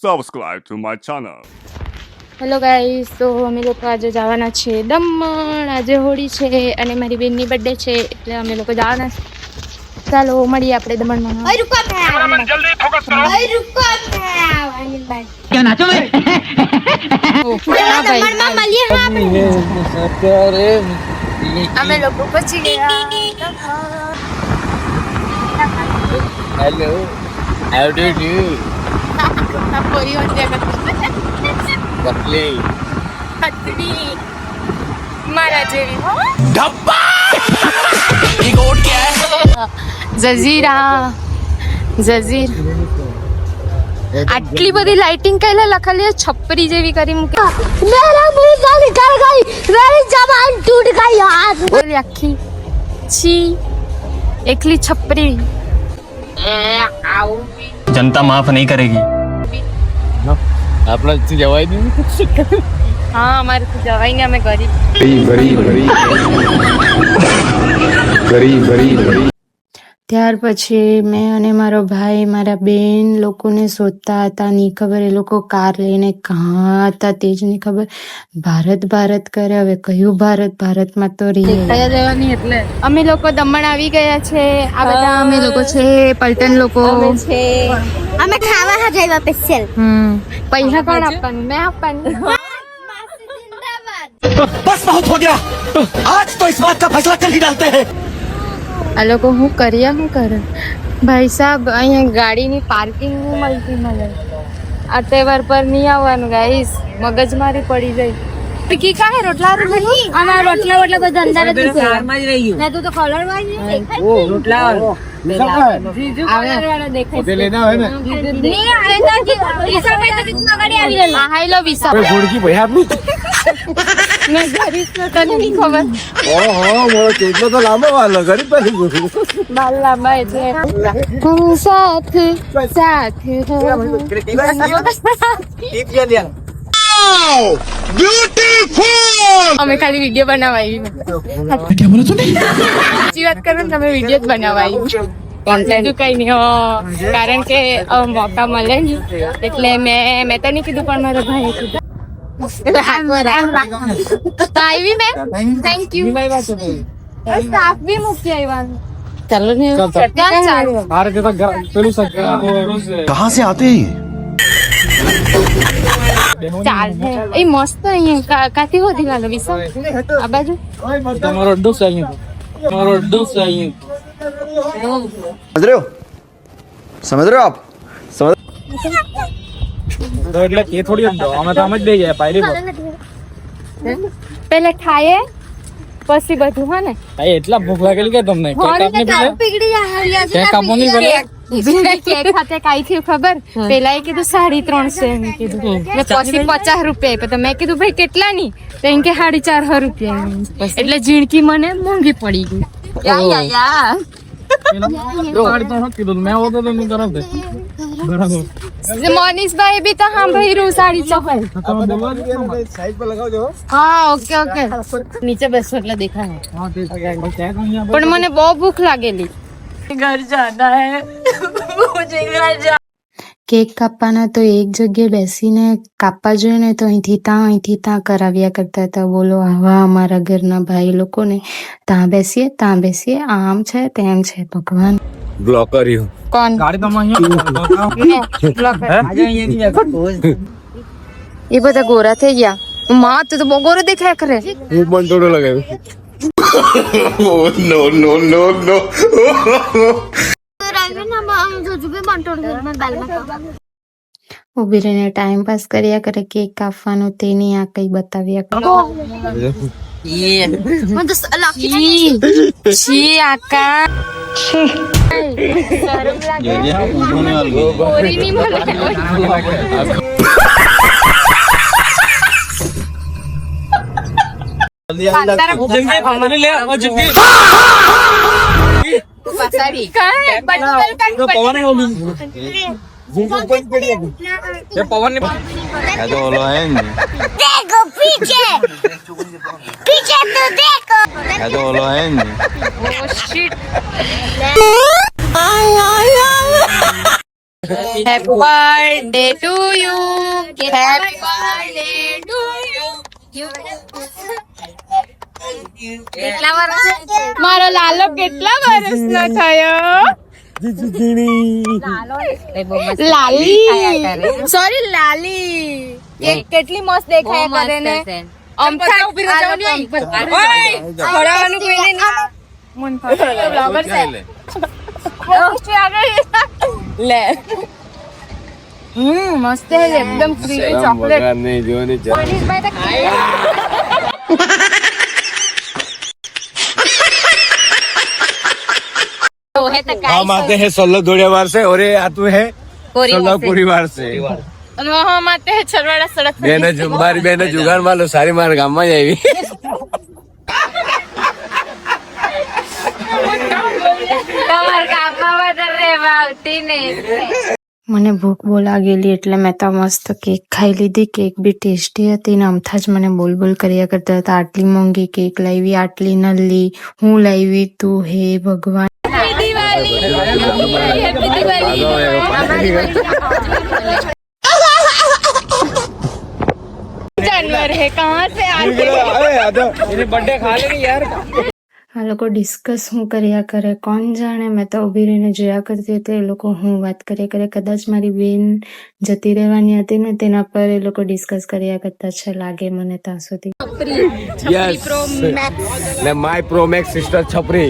subscribe to my channel. Hello guys, તો અમે લોકો આજે જવાના છે દમણ. આજે હોળી છે અને મારી બેનની બર્થડે છે એટલે અમે લોકો જવાના છે. ચાલો મળીએ આપણે દમણમાં. क्या नाचो मैं અમે લોકો પહોંચી ગયા. Hello how do you Buckley મારા જેવી હો. જઝીરા જઝીર. આટલી બધી લાઇટિંગ કઈલા લખેલી છપરી જેવી કરી મૂકી. मेरा मुंह से निकल गई, मेरी जबान टूट गई यार. બોલી આખી છી એકલી છપરી. जनता माफ नहीं करेगी આપણા થી જવાય નહીં હા, અમારે તો જવાય ને, અમે ગરીબ. ત્યાર પછી મેં અને મારો ભાઈ મારા બેન લોકોને શોધતા હતા. ની ખબર એ લોકો કાર લઈને કहाँ હતા તે જ નહીં ખબર. ભારત કરે. હવે કયું ભારતમાં તો રહીએ. અમે લોકો દમણ આવી ગયા છે. આ બધા અમે લોકો છે પલટન લોકો. हमें खावा है जाएगा स्पेशल. પૈસા કોણ આપવાનું? મેં આપવાનું. बस बहुत हो गया आज तो इस बात का फैसला कर ही डालते हैं આ લોકો શું કરે ભાઈ સાહેબ? અહીંયા ગાડીની પાર્કિંગ નહીં મળતી મને. આ તહેવાર પર નહીં આવવાનું ગાઈસ, મગજમારી પડી જાય. કી કાહે રોટલા हमारा रोटला वोटला को अंदर है मैं तो कलर में नहीं ઓ રોટલા જીજુ કલર વાળા દેખાય છે. લેના હોય ને नहीं आए तो इसा पे तो कितना गाड़ी आ रही है. હાઈલો વિસા ઘોડકી ભાઈ આપની મેં ગરીબ તો તને નહીં ખબર. ઓહો મોરો કેટલો તો લાંબો વાલો ગરીબ પાછી બાલ લાંબા એટલે હમ સાથ અમે ખાલી વિડીયો બનાવવા આવી. क्या बोला तूने સાચી વાત કરો ને, તમે વિડીયો જ બનાવવા આવી. બીજું કઈ નહીં હો. કારણ કે મોકા મળે ને એટલે મેં તો નહીં કીધું, પણ મારા ભાઈએ કીધું. તો આવી મેં થેન્ક યુ. સ્ટાફ બી મૂકી આવ્યા. ચાલો ને ક્યાં ચાલો? આરે તે પેલું कहाँ से आते हैं ચાલ એ મસ્ત. અહીંયા કાથી હોતી ગાલો વિસા આ બાજુ. તમારો અડ્ડો છે અહીંયા समझ रहे हो आप તો એટલે એ થોડી અમે તો આમ જ બે જાય પાયરી પેલે ખાયે પછી બધું હે ને. ભાઈ એટલા ભૂખ લાગેલી કે તમને કેક આપને પેલે पिघड़ी है કેક આપવાની પેલે કેક ખાતે કાઈ થયું ખબર? પેલા એ કીધું 350 એમ કીધું. ને પછી 50 રૂપિયા આપ્યા. તો મેં કીધું ભાઈ કેટલા ની? તો એમ કે 450 રૂપિયા. એટલે ઝીણકી મને મોંઘી પડી ગઈ. કીધું મેં હોતો તો હું તરફ દે બરાબર મોનીશભાઈ બી તો સાંભળ્યું 450. સાઈડ પર લગાવજો હા ઓકે નીચે બેસો એટલે દેખાય. હા તે કેક અહીંયા પણ મને બહુ ભૂખ લાગેલી. કેક કાપવાના તો એક જગ્યાએ બેસીને કાપવા જોઈએ ને, તો અહીંથી ત્યાં કરાવ્યા કરતા હતા. બોલો આવા અમારા ઘરના ભાઈ લોકોને ત્યાં બેસીએ આમ છે તેમ છે. ભગવાન બ્લોક કર્યું કોણ? ગાડી તો અહીંયા એ બધા ગોરા થઈ ગયા. માં તું તો બહુ ગોરો દેખાય કરે. હું પણ થોડો લગાવ્યો ઉભી રહીને ટાઈમ પાસ કર્યા કરે. કેક કાપવાનું તે નહીં, આ કઈ બતાવ્યા કરે. છી આકા શરમ લાગે. ગોરી નહીં મળે. પવન तो बोलो है देखो पीछे पीछे तो देखो. तो बोलो है Oh shit. Happy birthday to you, happy birthday to you. કેટલા વર્ષ મારો લાલો કેટલા વર્ષનો થયો? લાલી, સોરી લાલી. કેટલી મસ્ત દેખાય કરે ને. અમથા ઉભી રહી જાવ ને. ઓય, ખોરાવાનું કોઈને ના. મન ફાવે બ્લોગર છે. લે. મસ્ત હે એકદમ ક્રીમી ચોકલેટ. हम आते हैं 16 धोड़ियावार से और ये आतू है 16 परिवार से અને વહા માટે છરવાડા સડક બેને મારી બેને જુગાર માં લો સારી મારા ગામમાં જ આવી તમારા કાપમાં વધારે રહેવા આવતી ને. મને ભૂખ બહુ લાગેલી એટલે મેં તો મસ્ત કેક ખાઈ લીધી. કેક બી ટેસ્ટી હતી ને અમથા જ મને બોલ કર્યા કરતા હતા. આટલી મોંઘી કેક લાવી, આટલી નલ્લી હું લાવી, તું હે ભગવાન. जानवर है कहाँ से बर्थडे खा लेंगे यार આ લોકો ડિસ્કસ હું કર્યા કરે કોણ જાણે. મેં તો ઉભી રહીને જોયા કરતી હતી એ લોકો હું વાત કર્યા કરે. કદાચ મારી બેન જતી રહેવાની હતી ને તેના પર એ લોકો ડિસ્કસ કર્યા કરતા છે લાગે મને ત્યાં સુધી. यस ने माय प्रो मैक्स सिस्टर छपरी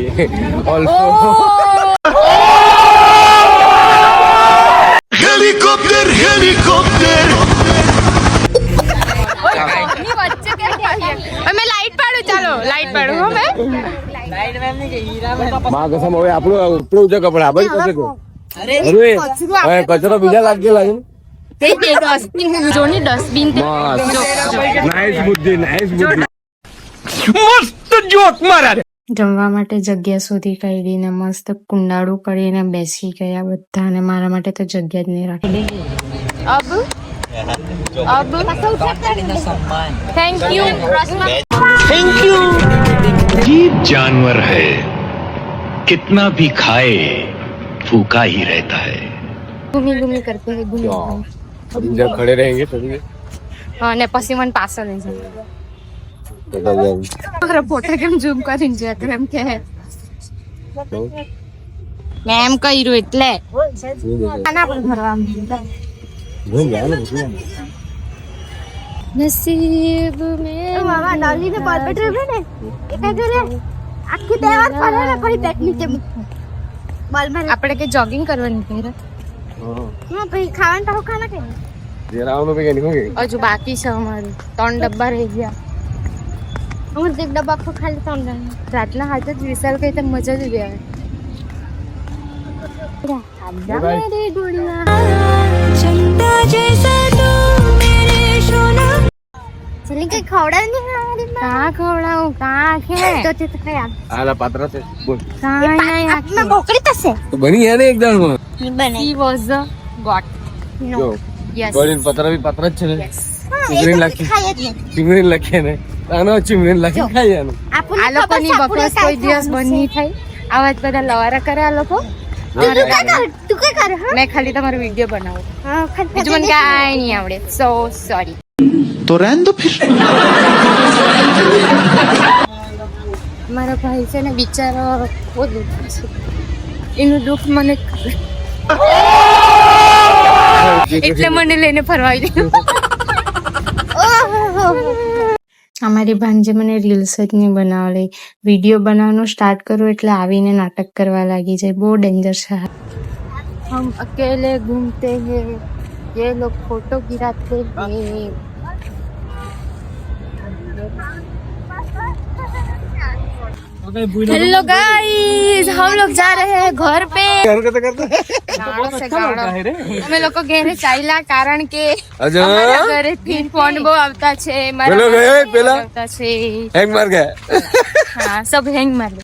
ऑल्सो हेलीकॉप्टर हेलीकॉप्टर મેં લાઈટ પાડું, ચાલો લાઈટ પાડું. હો મેં માં કસમ હવે આપણું ઉપરું ઊંચા કપડા ભાઈ કશે તો અરે હવે કચરો બીજા લાગી લાગે જોની ડસ્ટબિન નાઈસ બુદ્ધિ મસ્ત જોક મારા જમવા માટે જગ્યા શોધી કાઢી ને મસ્ત કુંડાળું કરીને બેસી ગયા બધા. અને મારા માટે તો જગ્યા જ નહીં રાખી. અબ થેન્ક યુ. जीव जानवर है कितना भी खाए भूखा ही रहता है ઘૂમી ઘૂમી કરતે હે ઘૂમી. अभी जब खड़े रहेंगे तभी હા ને પછી મને પાછળ લઈ જાય. મારો ફોટો કેમ ઝૂમ કરીને જોયા તું એમ કે મેં એમ કર્યું એટલે આના પર ભરવા નસીબ મેં મામા ડોલી ને બાર્બેટ રહે ને એકા કરે આખી તહેવાર ફરે ને કોઈ બેક નીચે બોલ મારે આપણે કે જોગિંગ કરવાની પહેરે. હું ભાઈ ખાવાનું તો ખાના કે जरा में भी नहीं होंगे હજુ બાકી છે અમારું 3 ડબ્બા રહી ગયા. હું એક ડબ્બા આખો ખાલી તોંડ રાતના હાથે જ વિશાલ કઈ તો મજા જ આવે. ચલી કે ખવડાવ નહીં હમારી કાં ખવડાવું કાં ખે તો તે તો કઈ आला पात्रा से बोल કાં નહીં આત્મા કોકડી તસે तो बनी है ना एकदम ની બને he was the god. जो Yes. गोलिन पत्रा भी पत्रा જ છે ને એ ચીમરી તો લખી ખાય જ નહીં ચીમરી લખે ને આનો ચીમરી લખી ખાઈ આનું આ લોકોની બકવાસ કોઈ દિવસ બંધ નહીં થાય. આવા જ બધા લવારા કરે આ લોકો. તું કઈ કરે હા મેં ખાલી તમારો વિડીયો બનાવું, હા બીજું મને કાંઈ નહીં આવડે. સો સોરી. तो रहने दो फिर મારા ભાઈ છે ને બિચારો બહુ દુઃખ છે. એનું દુઃખ મને એટલે મને લઈને ફરવા આવી. અમારી ભાંજે મને રીલ્સ જ નહીં બનાવડી. વિડીયો બનાવવાનું સ્ટાર્ટ કરું એટલે આવીને નાટક કરવા લાગી જાય. બહુ ડેન્જર છે. હમ અકેલે ઘૂમતે હે ये लोग फोटो गिराते हैं. हेलो गाइस, हम लोग जा रहे हैं घर पे. અમે લોકો ઘરે ચાલ્યા કારણ કે અમારા ઘરેથી ફોન બહુ આવતા છે. મારા આવતા છે. हैंग मार गया હા, સબ હેંગ મારે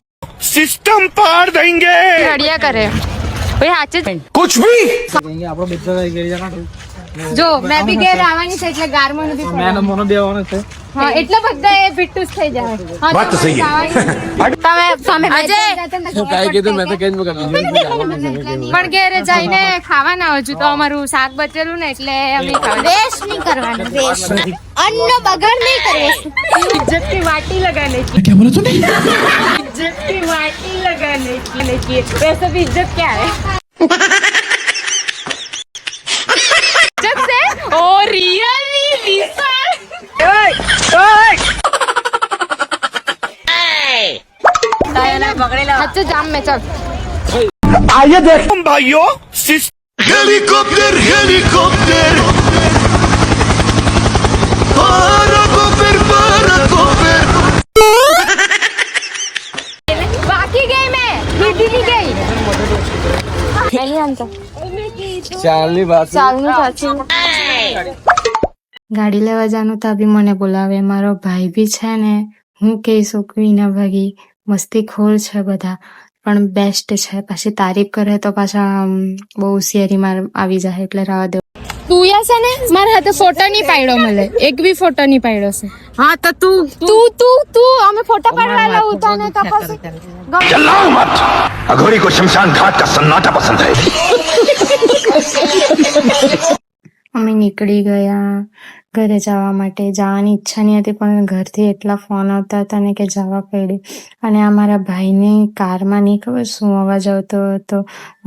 सिस्टम पार देंगे રડિયા કરે. ભાઈ સાચે જ कुछ भी જો મેં બી ઘેર આવવાની છે એટલે ગારવાનું બી મેં મોનો બે આવવાનો છે હા એટલે બધા એ બિટ્ટુસ થઈ જાય. વાત તો સહી તમે અજય તો કાંઈ કીધું મેં તો કઈ જ પણ ઘેરે જઈને ખાવાના હજુ તો અમારું શાક બચેલું ને એટલે અમે વેસ્ટ નહીં કરવાનું, વેસ્ટ અન્નનો બગાડ નહીં કરવો. इज्जत की वाटी लगाने की क्या बोला तूने इज्जत की वाटी लगाने की वैसे भी इज्जत क्या है इज्जत से ओ रियली अच्छा जाम में चल आइए देखो भाइयों हेलीकॉप्टर हेलीकॉप्टर बाकी गई मैं दीदी नहीं गई नहीं हम तो ચાલની વાત ચાલનું સાચું ગાડી લેવા જવાનું તો બી મને બોલાવે મારો ભાઈ બી છે ને હું કહી શકું ના ભાગી મસ્તી ખોર છે બધા પણ બેસ્ટ છે પાછી તારીફ કરે તો પાછા બહુ હોશિયારીમાં આવી જાય એટલે રાહ દે તું યા છે ને મારા હાથે ફોટો નહીં પાડ્યો મળે એક બી ફોટો નહીં પાડ્યો છે હા તો તું અમે ફોટા પાડવા લાવું તને તો પછી चिल्लाओ मत अघोरी को शमशान घाट का सन्नाटा पसंद है અમે નીકળી ગયા ઘરે જવા માટે જવાની ઈચ્છા નહીં હતી પણ ઘરથી એટલા ફોન આવતા હતા ને કે જવા પડ્યું અને આ મારા ભાઈની કારમાં નહીં ખબર શું અવાજ આવતો હતો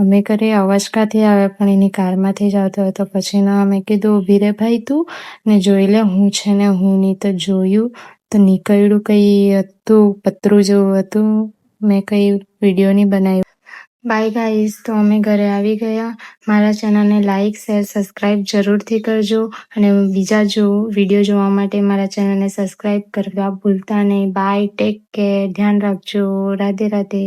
અમે કરીએ અવાજ ક્યાંથી આવે પણ એની કારમાંથી જ આવતો હતો પછી ના અમે કીધું ઊભી રે ભાઈ તું ને જોઈ લે હું છે ને હું નહીં તો જોયું તો નીકળ્યું કંઈ હતું પતરું જેવું હતું મેં કંઈ વિડીયો નહીં બનાવ્યો બાય ગાઈઝ તો અમે ઘરે આવી ગયા મારા ચેનલને લાઇક શેર સબસ્ક્રાઈબ જરૂરથી કરજો અને બીજા વિડીયો જોવા માટે મારા ચેનલને સબસ્ક્રાઈબ કરવા ભૂલતા નહીં બાય ટેક કેર ધ્યાન રાખજો રાધે રાધે